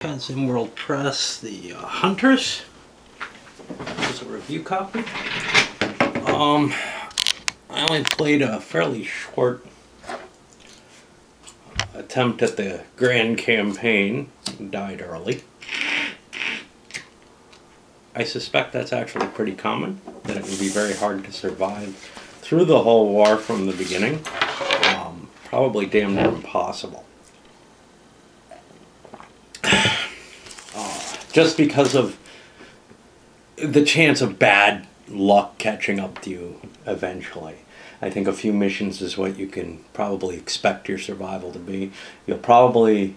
Has in World Press the Hunters. Here's a review copy. I only played a fairly short attempt at the grand campaign. Died early. I suspect that's actually pretty common, that it would be very hard to survive through the whole war from the beginning. Probably damn near impossible. Just because of the chance of bad luck catching up to you eventually. I think a few missions is what you can probably expect your survival to be. You'll probably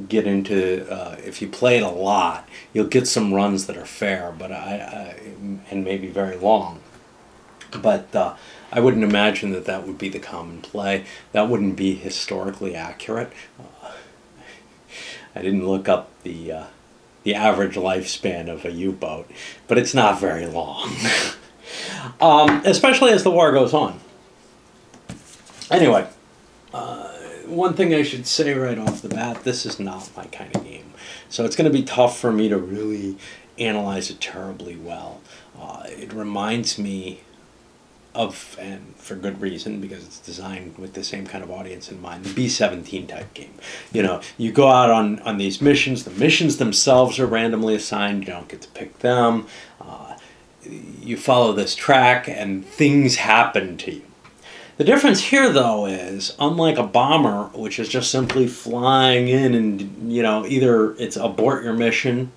get into, if you play it a lot, you'll get some runs that are fair, but and maybe very long. But I wouldn't imagine that that would be the common play. That wouldn't be historically accurate. I didn't look up the average lifespan of a U-boat, but it's not very long. Especially as the war goes on. Anyway, one thing I should say right off the bat, this is not my kind of game. So it's going to be tough for me to really analyze it terribly well. It reminds me of, and for good reason, because it's designed with the same kind of audience in mind, the B-17 type game. You know, you go out on these missions, the missions themselves are randomly assigned, you don't get to pick them, you follow this track and things happen to you. The difference here, though, is, unlike a bomber, which is just simply flying in and, you know, either it's abort your mission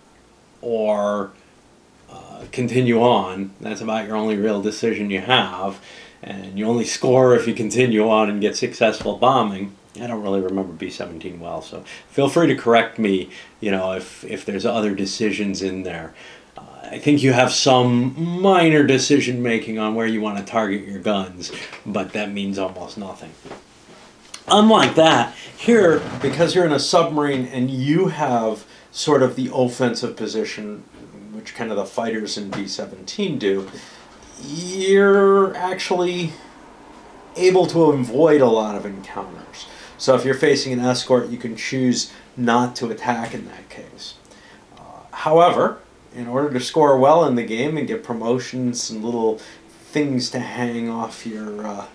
or continue on. That's about your only real decision you have, and you only score if you continue on and get successful bombing. I don't really remember B-17 well, so feel free to correct me, you know, if there's other decisions in there. I think you have some minor decision making on where you want to target your guns, but that means almost nothing. Unlike that, here, because you're in a submarine and you have sort of the offensive position, which kind of the fighters in B-17 do, you're actually able to avoid a lot of encounters. So if you're facing an escort, you can choose not to attack in that case. However, in order to score well in the game and get promotions and little things to hang off your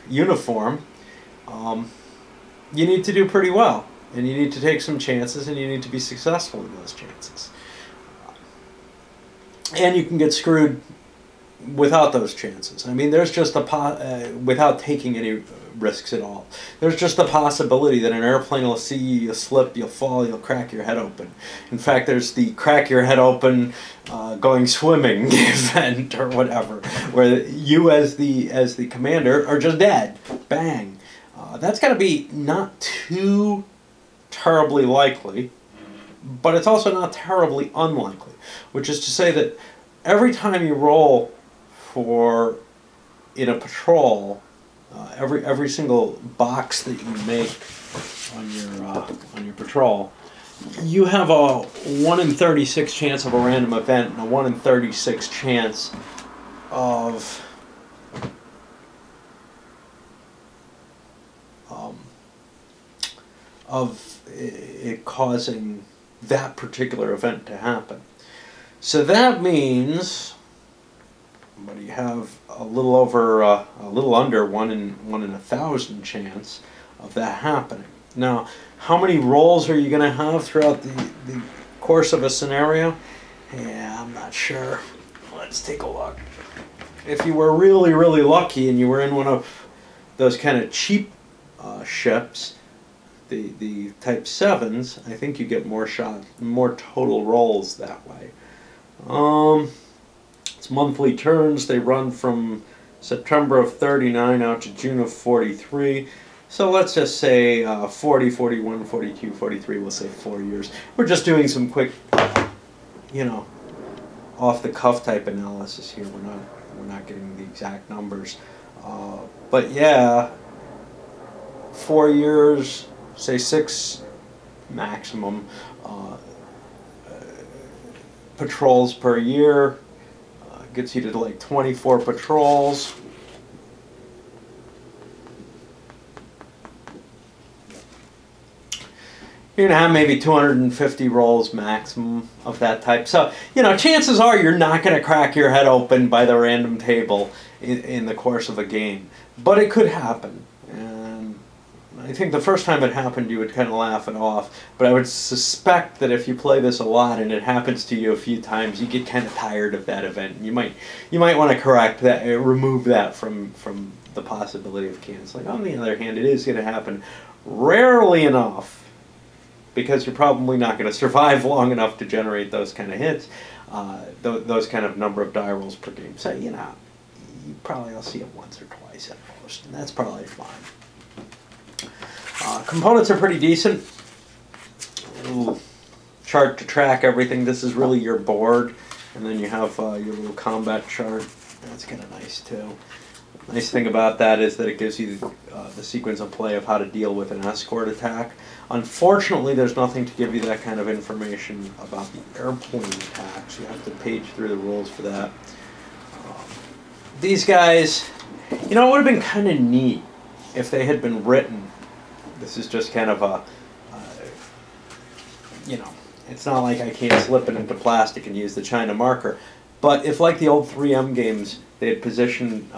uniform, you need to do pretty well. And you need to take some chances, and you need to be successful in those chances. And you can get screwed without those chances. I mean, there's just without taking any risks at all. There's just the possibility that an airplane will see you, you'll slip, you'll fall, you'll crack your head open. In fact, there's the crack your head open going swimming event or whatever, where you as the commander are just dead. Bang. That's got to be not too terribly likely, but it's also not terribly unlikely, which is to say that every time you roll in a patrol, every single box that you make on your patrol, you have a 1 in 36 chance of a random event and a 1 in 36 chance of it causing that particular event to happen. So that means, but you have a little under 1 in 1,000 chance of that happening. Now, how many rolls are you going to have throughout the course of a scenario? Yeah, I'm not sure. Let's take a look. If you were really, really lucky and you were in one of those kind of cheap ships, the Type 7s, I think you get more total rolls that way. It's monthly turns. They run from September of 39 out to June of 43. So let's just say 40, 41, 42, 43, we'll say 4 years. We're just doing some quick, you know, off-the-cuff type analysis here. We're not getting the exact numbers. But yeah, 4 years, say 6 maximum patrols per year, gets you to like 24 patrols. You're going to have maybe 250 rolls maximum of that type. So, you know, chances are you're not going to crack your head open by the random table in the course of a game. But it could happen. And I think the first time it happened, you would kind of laugh it off. But I would suspect that if you play this a lot and it happens to you a few times, you get kind of tired of that event. You might want to correct that, remove that from the possibility of canceling. On the other hand, it is going to happen rarely enough, because you're probably not going to survive long enough to generate those kind of hits, those kind of number of die rolls per game. So, you know, you probably will see it once or twice at most, and that's probably fine. Components are pretty decent. Little chart to track everything. This is really your board, and then you have your little combat chart. That's kind of nice, too. Nice thing about that is that it gives you the sequence of play of how to deal with an escort attack. Unfortunately, there's nothing to give you that kind of information about the airplane attacks. You have to page through the rules for that. These guys, you know, it would have been kind of neat if they had been written. This is just kind of a, you know, it's not like I can't slip it into plastic and use the China marker. But if, like the old 3M games, they had positioned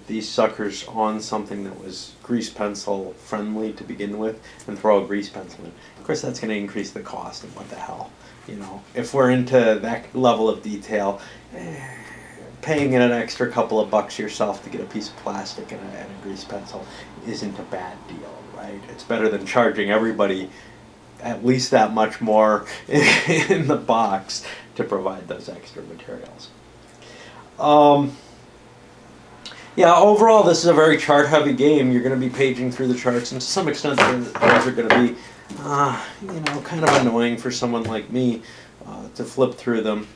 these suckers on something that was grease pencil friendly to begin with, and throw a grease pencil in. Of course, that's going to increase the cost, and what the hell, you know. If we're into that level of detail, paying an extra couple of bucks yourself to get a piece of plastic and a grease pencil isn't a bad deal, right? It's better than charging everybody at least that much more in the box to provide those extra materials. Yeah, overall, this is a very chart-heavy game. You're going to be paging through the charts, and to some extent, those are going to be, you know, kind of annoying for someone like me to flip through them.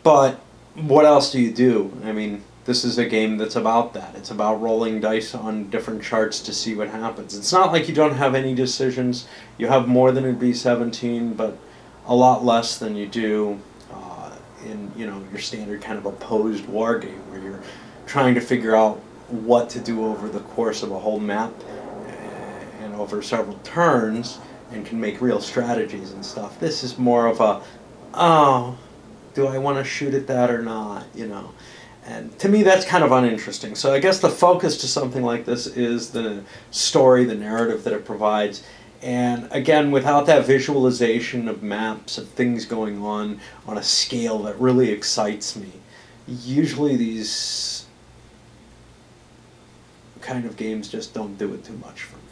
But what else do you do? I mean, this is a game that's about that. It's about rolling dice on different charts to see what happens. It's not like you don't have any decisions. You have more than a B-17, but a lot less than you do in, you know, your standard kind of opposed war game where you're trying to figure out what to do over the course of a whole map and over several turns, and can make real strategies and stuff. This is more of a, oh, do I want to shoot at that or not, you know? And to me, that's kind of uninteresting. So I guess the focus to something like this is the story, the narrative that it provides. And again, without that visualization of maps, of things going on a scale that really excites me, usually these kind of games just don't do it too much for me.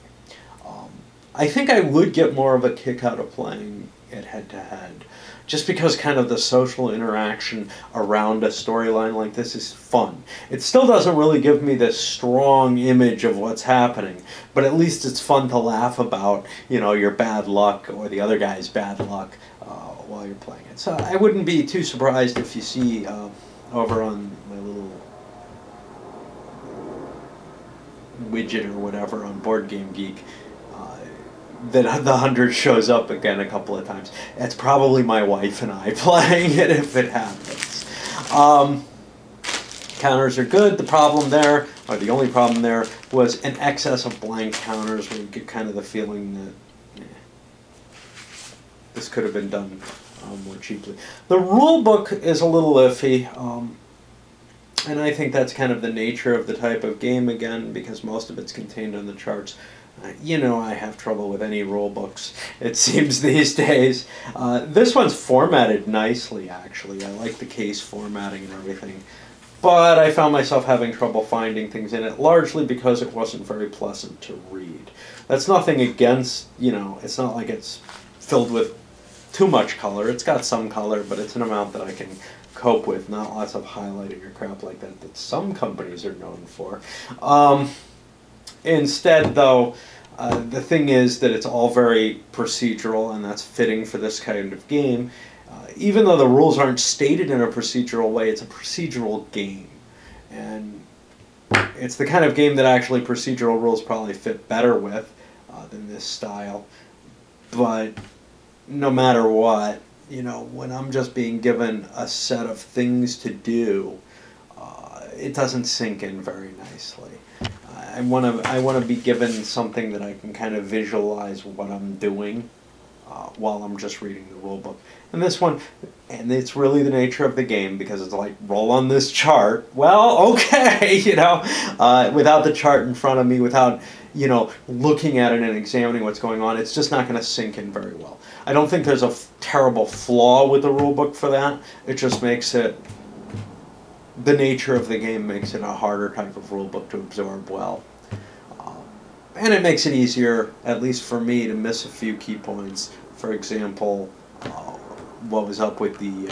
I think I would get more of a kick out of playing it head-to-head, just because kind of the social interaction around a storyline like this is fun. It still doesn't really give me this strong image of what's happening, but at least it's fun to laugh about, you know, your bad luck or the other guy's bad luck while you're playing it. So I wouldn't be too surprised if you see over on my little widget or whatever on Board Game Geek, that the 100 shows up again a couple of times. It's probably my wife and I playing it if it happens. Counters are good. The problem there, or the only problem there, was an excess of blank counters where you get kind of the feeling that this could have been done more cheaply. The rule book is a little iffy, and I think that's kind of the nature of the type of game again, because most of it's contained on the charts. You know, I have trouble with any rule books, it seems, these days. This one's formatted nicely, actually. I like the case formatting and everything. But I found myself having trouble finding things in it, largely because it wasn't very pleasant to read. That's nothing against, you know, it's not like it's filled with too much color. It's got some color, but it's an amount that I can cope with, not lots of highlighting or crap like that that some companies are known for. Instead, though, the thing is that it's all very procedural, and that's fitting for this kind of game. Even though the rules aren't stated in a procedural way, it's a procedural game. And it's the kind of game that actually procedural rules probably fit better with than this style. But no matter what, you know, when I'm just being given a set of things to do, it doesn't sink in very nicely. I want to be given something that I can kind of visualize what I'm doing while I'm just reading the rule book. And this one, and it's really the nature of the game, because it's like, roll on this chart. Well, okay, you know, without the chart in front of me, without, you know, looking at it and examining what's going on, it's just not going to sink in very well. I don't think there's a terrible flaw with the rule book for that. It just makes it, the nature of the game makes it a harder type of rule book to absorb well. And it makes it easier, at least for me, to miss a few key points. For example, what was up with the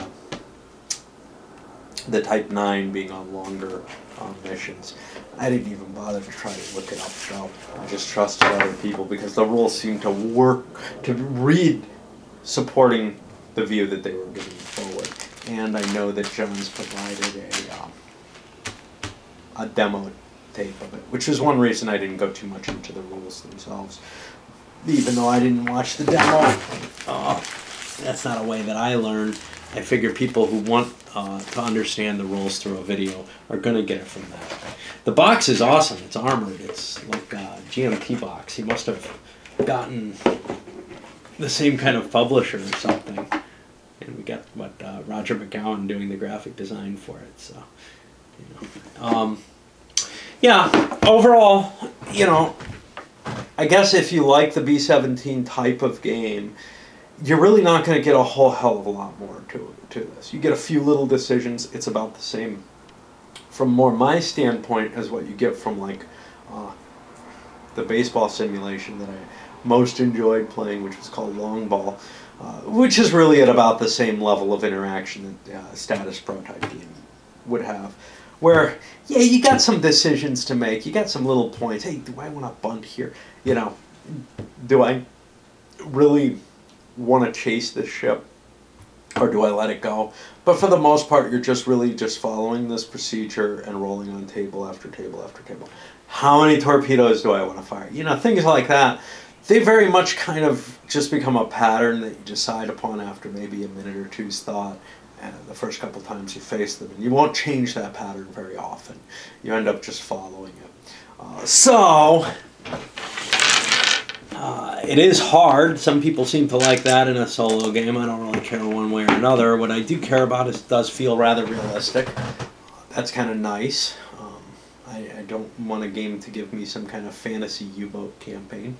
Type 9 being on longer missions. I didn't even bother to try to look it up, though. I just trusted other people because the rules seemed to work, to read supporting the view that they were giving forward. And I know that John's provided a demo tape of it, which is one reason I didn't go too much into the rules themselves. Even though I didn't watch the demo, that's not a way that I learned. I figure people who want to understand the rules through a video are going to get it from that. The box is awesome. It's armored. It's like a GMT box. He must have gotten the same kind of publisher or something. And we got what Roger McGowan doing the graphic design for it. So, you know. Yeah, overall, you know, I guess if you like the B-17 type of game, you're really not going to get a whole hell of a lot more to this. You get a few little decisions. It's about the same from more my standpoint as what you get from like the baseball simulation that I most enjoyed playing, which was called Long Ball, which is really at about the same level of interaction that Status Pro type game would have. Where, yeah, you got some decisions to make. You got some little points. Hey, do I want to bunt here? You know, do I really want to chase this ship? Or do I let it go? But for the most part, you're just really just following this procedure and rolling on table after table after table. How many torpedoes do I want to fire? You know, things like that. They very much kind of just become a pattern that you decide upon after maybe a minute or two's thought. And the first couple times you face them, and you won't change that pattern very often. You end up just following it. It is hard. Some people seem to like that in a solo game. I don't really care one way or another. What I do care about is it does feel rather realistic. That's kind of nice. I don't want a game to give me some kind of fantasy U-boat campaign.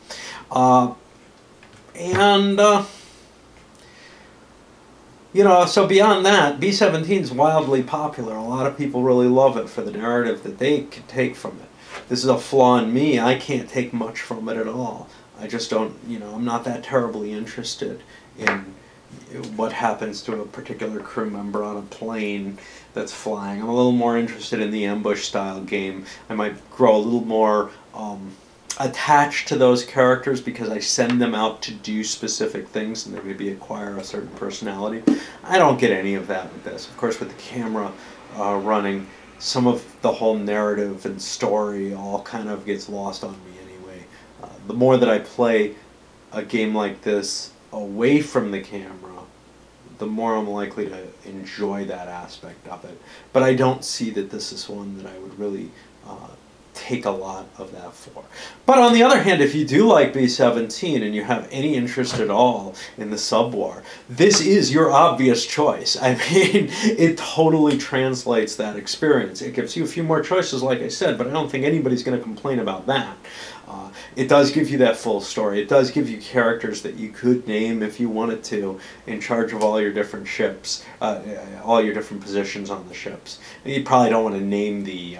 You know, so beyond that, B-17 is wildly popular. A lot of people really love it for the narrative that they can take from it. This is a flaw in me. I can't take much from it at all. I just don't, you know, I'm not that terribly interested in what happens to a particular crew member on a plane that's flying. I'm a little more interested in the ambush-style game. I might grow a little more attached to those characters because I send them out to do specific things and they maybe acquire a certain personality. I don't get any of that with this. Of course, with the camera running, some of the whole narrative and story all kind of gets lost on me anyway. The more that I play a game like this away from the camera, the more I'm likely to enjoy that aspect of it. But I don't see that this is one that I would really take a lot of that for. But on the other hand, if you do like B-17 and you have any interest at all in the subwar, this is your obvious choice. I mean, it totally translates that experience. It gives you a few more choices, like I said, but I don't think anybody's going to complain about that. It does give you that full story. It does give you characters that you could name if you wanted to, in charge of all your different ships, all your different positions on the ships. And you probably don't want to name the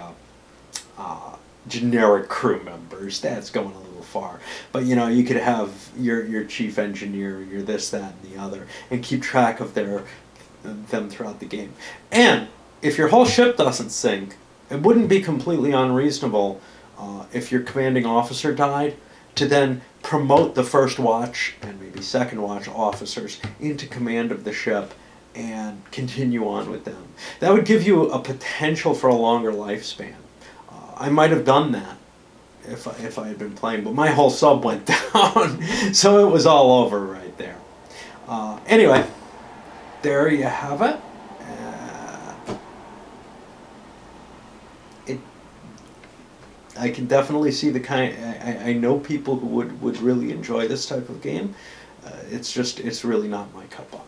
generic crew members. That's going a little far. But you know, you could have your chief engineer, your this, that, and the other, and keep track of them throughout the game. And if your whole ship doesn't sink, it wouldn't be completely unreasonable if your commanding officer died to then promote the first watch and maybe second watch officers into command of the ship and continue on with them. That would give you a potential for a longer lifespan. I might have done that if I had been playing, but my whole sub went down, so it was all over right there. Anyway, there you have it. I can definitely see the kind. I know people who would really enjoy this type of game. It's really not my cup of